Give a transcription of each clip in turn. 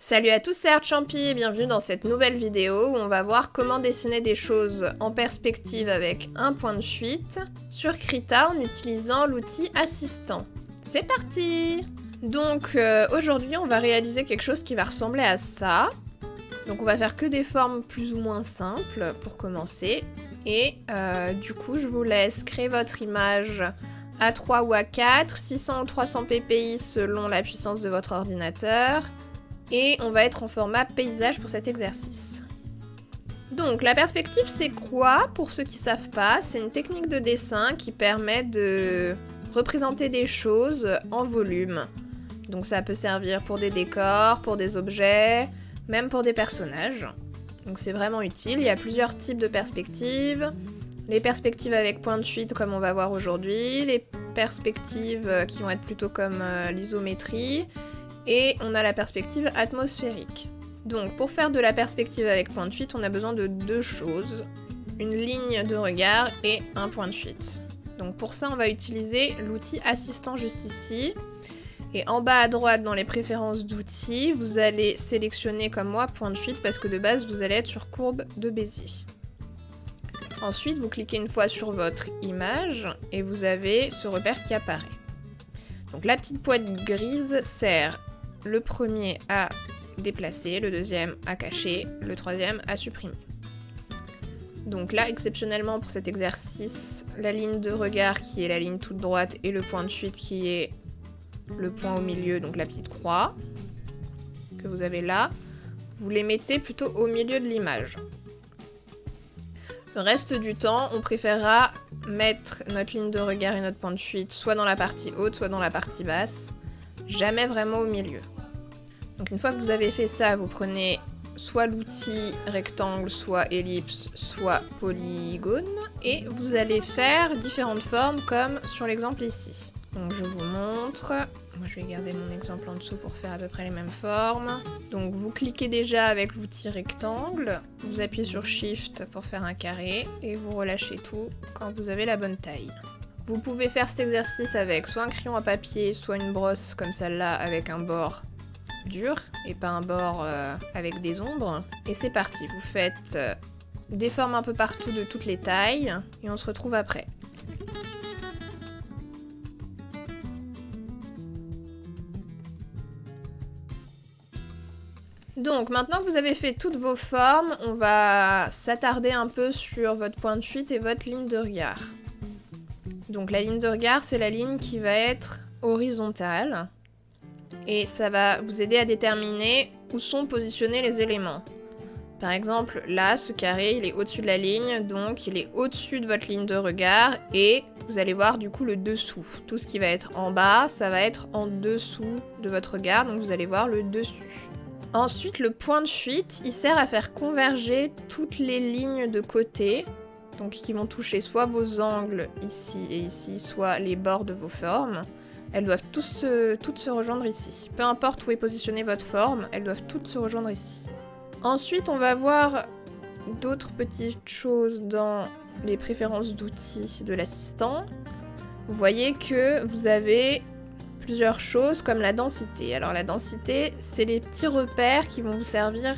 Salut à tous, c'est Artchampi et bienvenue dans cette nouvelle vidéo où on va voir comment dessiner des choses en perspective avec un point de fuite sur Krita en utilisant l'outil assistant. C'est parti! Donc aujourd'hui on va réaliser quelque chose qui va ressembler à ça. Donc on va faire que des formes plus ou moins simples pour commencer. Et du coup je vous laisse créer votre image à 3 ou à 4, 600 ou 300 ppi selon la puissance de votre ordinateur. Et on va être en format paysage pour cet exercice. Donc la perspective c'est quoi? Pour ceux qui savent pas, c'est une technique de dessin qui permet de représenter des choses en volume. Donc ça peut servir pour des décors, pour des objets, même pour des personnages. Donc c'est vraiment utile, il y a plusieurs types de perspectives. Les perspectives avec point de fuite comme on va voir aujourd'hui, les perspectives qui vont être plutôt comme l'isométrie, et on a la perspective atmosphérique. Donc pour faire de la perspective avec point de fuite, on a besoin de deux choses, une ligne de regard et un point de fuite. Donc pour ça, on va utiliser l'outil assistant juste ici. Et en bas à droite, dans les préférences d'outils, vous allez sélectionner comme moi point de fuite parce que de base, vous allez être sur courbe de Bézier. Ensuite, vous cliquez une fois sur votre image et vous avez ce repère qui apparaît. Donc la petite pointe grise sert le premier à déplacer, le deuxième à cacher, le troisième à supprimer. Donc là, exceptionnellement pour cet exercice, la ligne de regard qui est la ligne toute droite et le point de fuite qui est le point au milieu, donc la petite croix que vous avez là, vous les mettez plutôt au milieu de l'image. Le reste du temps, on préférera mettre notre ligne de regard et notre point de fuite soit dans la partie haute, soit dans la partie basse, jamais vraiment au milieu. Donc une fois que vous avez fait ça, vous prenez soit l'outil rectangle, soit ellipse, soit polygone, et vous allez faire différentes formes comme sur l'exemple ici. Donc je vous montre, moi je vais garder mon exemple en dessous pour faire à peu près les mêmes formes. Donc vous cliquez déjà avec l'outil rectangle, vous appuyez sur Shift pour faire un carré, et vous relâchez tout quand vous avez la bonne taille. Vous pouvez faire cet exercice avec soit un crayon à papier, soit une brosse comme celle-là avec un bord dur et pas un bord avec des ombres. Et c'est parti, vous faites des formes un peu partout de toutes les tailles et on se retrouve après. Donc maintenant que vous avez fait toutes vos formes, on va s'attarder un peu sur votre point de fuite et votre ligne de regard. Donc la ligne de regard, c'est la ligne qui va être horizontale. Et ça va vous aider à déterminer où sont positionnés les éléments. Par exemple, là, ce carré, il est au-dessus de la ligne, donc il est au-dessus de votre ligne de regard, et vous allez voir du coup le dessous. Tout ce qui va être en bas, ça va être en dessous de votre regard, donc vous allez voir le dessus. Ensuite, le point de fuite, il sert à faire converger toutes les lignes de côté, donc qui vont toucher soit vos angles ici et ici, soit les bords de vos formes. Elles doivent toutes se rejoindre ici. Peu importe où est positionnée votre forme, elles doivent toutes se rejoindre ici. Ensuite, on va voir d'autres petites choses dans les préférences d'outils de l'assistant. Vous voyez que vous avez plusieurs choses comme la densité. Alors la densité, c'est les petits repères qui vont vous servir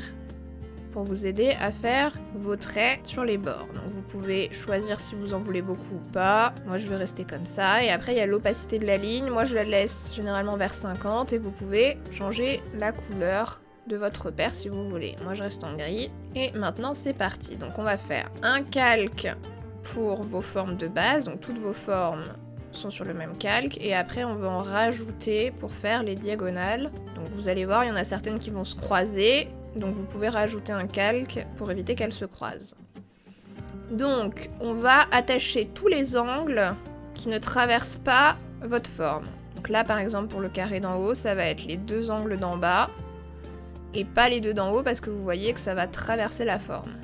pour vous aider à faire vos traits sur les bords. Donc vous pouvez choisir si vous en voulez beaucoup ou pas. Moi je vais rester comme ça. Et après il y a l'opacité de la ligne. Moi je la laisse généralement vers 50 et vous pouvez changer la couleur de votre repère si vous voulez. Moi je reste en gris. Et maintenant c'est parti. Donc on va faire un calque pour vos formes de base. Donc toutes vos formes sont sur le même calque. Et après on va en rajouter pour faire les diagonales. Donc vous allez voir, il y en a certaines qui vont se croiser. Donc vous pouvez rajouter un calque pour éviter qu'elles se croisent. Donc on va attacher tous les angles qui ne traversent pas votre forme. Donc là par exemple pour le carré d'en haut, ça va être les deux angles d'en bas et pas les deux d'en haut parce que vous voyez que ça va traverser la forme.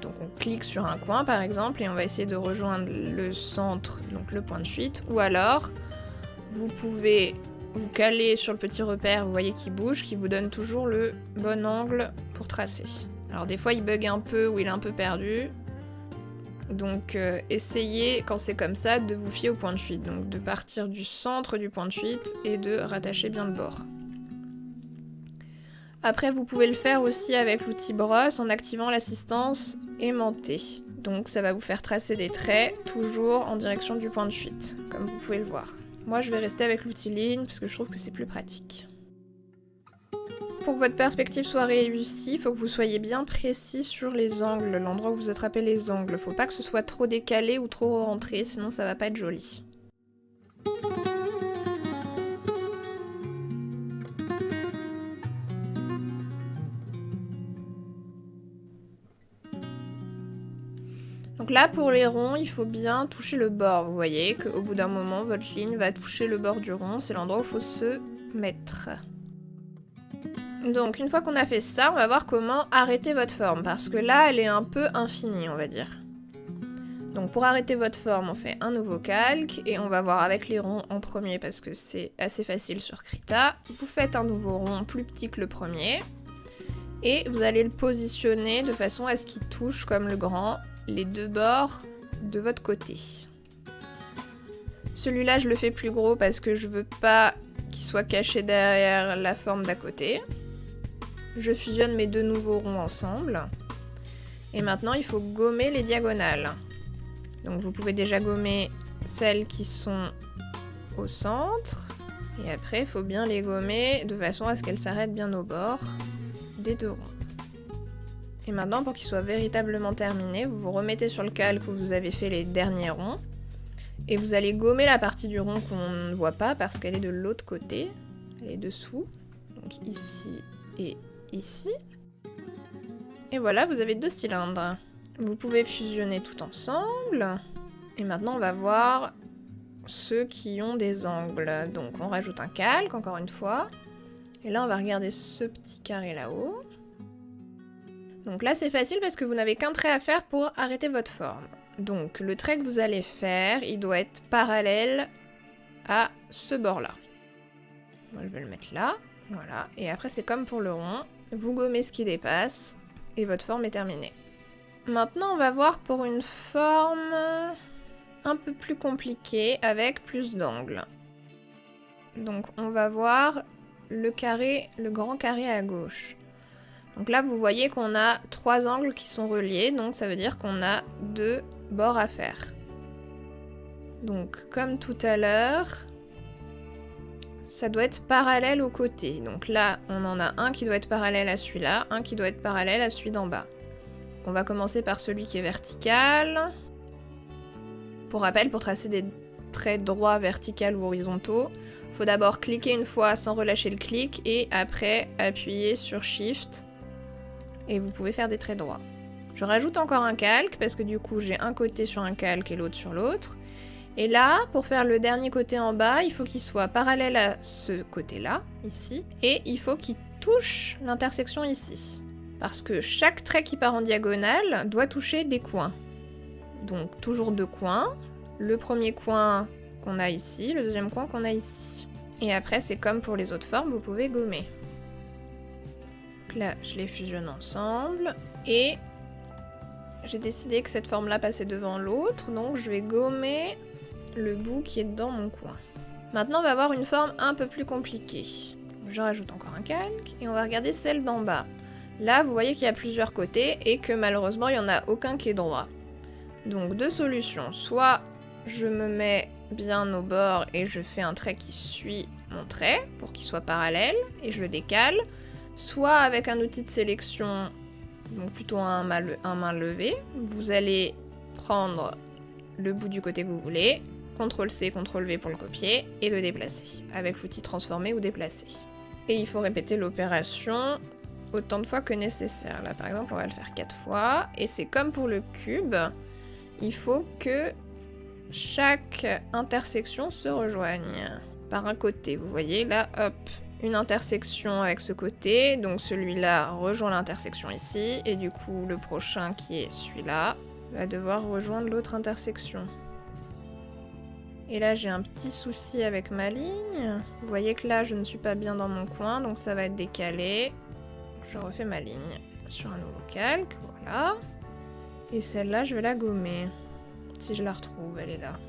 Donc on clique sur un coin par exemple et on va essayer de rejoindre le centre, donc le point de fuite. Ou alors vous pouvez vous calez sur le petit repère, vous voyez qu'il bouge, qui vous donne toujours le bon angle pour tracer. Alors des fois il bug un peu ou il est un peu perdu. Donc essayez quand c'est comme ça de vous fier au point de fuite. Donc de partir du centre du point de fuite et de rattacher bien le bord. Après, vous pouvez le faire aussi avec l'outil brosse en activant l'assistance aimantée. Donc ça va vous faire tracer des traits, toujours en direction du point de fuite, comme vous pouvez le voir. Moi, je vais rester avec l'outil ligne, parce que je trouve que c'est plus pratique. Pour que votre perspective soit réussie, il faut que vous soyez bien précis sur les angles, l'endroit où vous attrapez les angles. Faut pas que ce soit trop décalé ou trop rentré, sinon ça va pas être joli. Donc là, pour les ronds, il faut bien toucher le bord. Vous voyez qu'au bout d'un moment, votre ligne va toucher le bord du rond. C'est l'endroit où il faut se mettre. Donc une fois qu'on a fait ça, on va voir comment arrêter votre forme. Parce que là, elle est un peu infinie, on va dire. Donc pour arrêter votre forme, on fait un nouveau calque. Et on va voir avec les ronds en premier parce que c'est assez facile sur Krita. Vous faites un nouveau rond plus petit que le premier. Et vous allez le positionner de façon à ce qu'il touche comme le grand les deux bords de votre côté. Celui-là, je le fais plus gros parce que je veux pas qu'il soit caché derrière la forme d'à côté. Je fusionne mes deux nouveaux ronds ensemble. Et maintenant, il faut gommer les diagonales. Donc vous pouvez déjà gommer celles qui sont au centre. Et après, il faut bien les gommer de façon à ce qu'elles s'arrêtent bien au bord des deux ronds. Et maintenant, pour qu'il soit véritablement terminé, vous vous remettez sur le calque où vous avez fait les derniers ronds. Et vous allez gommer la partie du rond qu'on ne voit pas parce qu'elle est de l'autre côté. Elle est dessous. Donc ici et ici. Et voilà, vous avez deux cylindres. Vous pouvez fusionner tout ensemble. Et maintenant, on va voir ceux qui ont des angles. Donc on rajoute un calque, encore une fois. Et là, on va regarder ce petit carré là-haut. Donc là, c'est facile parce que vous n'avez qu'un trait à faire pour arrêter votre forme. Donc le trait que vous allez faire, il doit être parallèle à ce bord-là. Moi, je vais le mettre là. Voilà. Et après, c'est comme pour le rond. Vous gommez ce qui dépasse et votre forme est terminée. Maintenant, on va voir pour une forme un peu plus compliquée avec plus d'angles. Donc on va voir le carré, le grand carré à gauche. Donc là, vous voyez qu'on a 3 angles qui sont reliés, donc ça veut dire qu'on a 2 bords à faire. Donc, comme tout à l'heure, ça doit être parallèle aux côtés. Donc là, on en a un qui doit être parallèle à celui-là, un qui doit être parallèle à celui d'en bas. On va commencer par celui qui est vertical. Pour rappel, pour tracer des traits droits, verticaux ou horizontaux, il faut d'abord cliquer une fois sans relâcher le clic et après appuyer sur Shift. Et vous pouvez faire des traits droits. Je rajoute encore un calque parce que du coup j'ai un côté sur un calque et l'autre sur l'autre. Et là, pour faire le dernier côté en bas, il faut qu'il soit parallèle à ce côté-là, ici, et il faut qu'il touche l'intersection ici. Parce que chaque trait qui part en diagonale doit toucher des coins. Donc toujours 2 coins. Le premier coin qu'on a ici, le deuxième coin qu'on a ici. Et après, c'est comme pour les autres formes, vous pouvez gommer. Là, je les fusionne ensemble et j'ai décidé que cette forme-là passait devant l'autre, donc je vais gommer le bout qui est dans mon coin. Maintenant, on va avoir une forme un peu plus compliquée. Je rajoute encore un calque et on va regarder celle d'en bas. Là, vous voyez qu'il y a plusieurs côtés et que malheureusement, il n'y en a aucun qui est droit. Donc, 2 solutions. Soit je me mets bien au bord et je fais un trait qui suit mon trait pour qu'il soit parallèle et je le décale. Soit avec un outil de sélection, donc plutôt un main levée, vous allez prendre le bout du côté que vous voulez, CTRL-C, CTRL-V pour le copier, et le déplacer, avec l'outil transformer ou déplacer. Et il faut répéter l'opération autant de fois que nécessaire. Là par exemple, on va le faire 4 fois, et c'est comme pour le cube, il faut que chaque intersection se rejoigne par un côté. Vous voyez là, hop, une intersection avec ce côté, donc celui-là rejoint l'intersection ici, et du coup le prochain qui est celui-là va devoir rejoindre l'autre intersection. Et là j'ai un petit souci avec ma ligne, vous voyez que là je ne suis pas bien dans mon coin, donc ça va être décalé. Je refais ma ligne sur un nouveau calque, voilà. Et celle-là je vais la gommer, si je la retrouve, elle est là.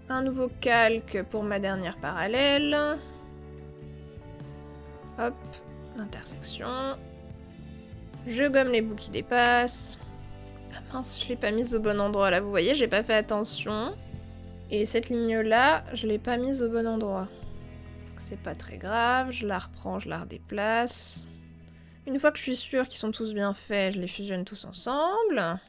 Un nouveau calque pour ma dernière parallèle. Hop, l'intersection. Je gomme les bouts qui dépassent. Ah mince, je l'ai pas mise au bon endroit là, vous voyez, j'ai pas fait attention. Et cette ligne-là, je l'ai pas mise au bon endroit. C'est pas très grave, je la reprends, je la redéplace. Une fois que je suis sûre qu'ils sont tous bien faits, je les fusionne tous ensemble.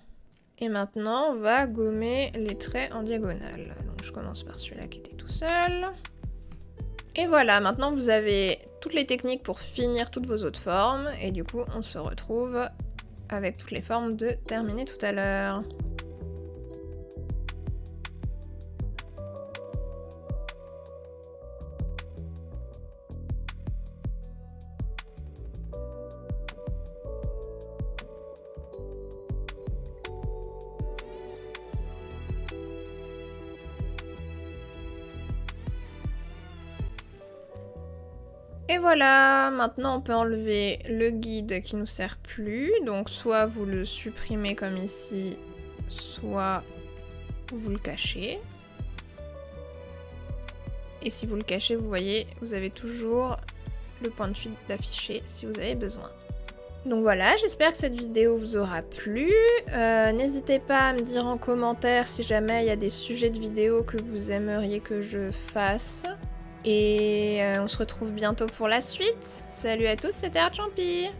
Et maintenant, on va gommer les traits en diagonale. Donc je commence par celui-là qui était tout seul. Et voilà, maintenant vous avez toutes les techniques pour finir toutes vos autres formes. Et du coup, on se retrouve avec toutes les formes de terminer tout à l'heure. Et voilà, maintenant on peut enlever le guide qui nous sert plus. Donc soit vous le supprimez comme ici, soit vous le cachez. Et si vous le cachez, vous voyez, vous avez toujours le point de fuite d'afficher si vous avez besoin. Donc voilà, j'espère que cette vidéo vous aura plu. N'hésitez pas à me dire en commentaire si jamais il y a des sujets de vidéos que vous aimeriez que je fasse. Et on se retrouve bientôt pour la suite. Salut à tous, c'était Artchampi.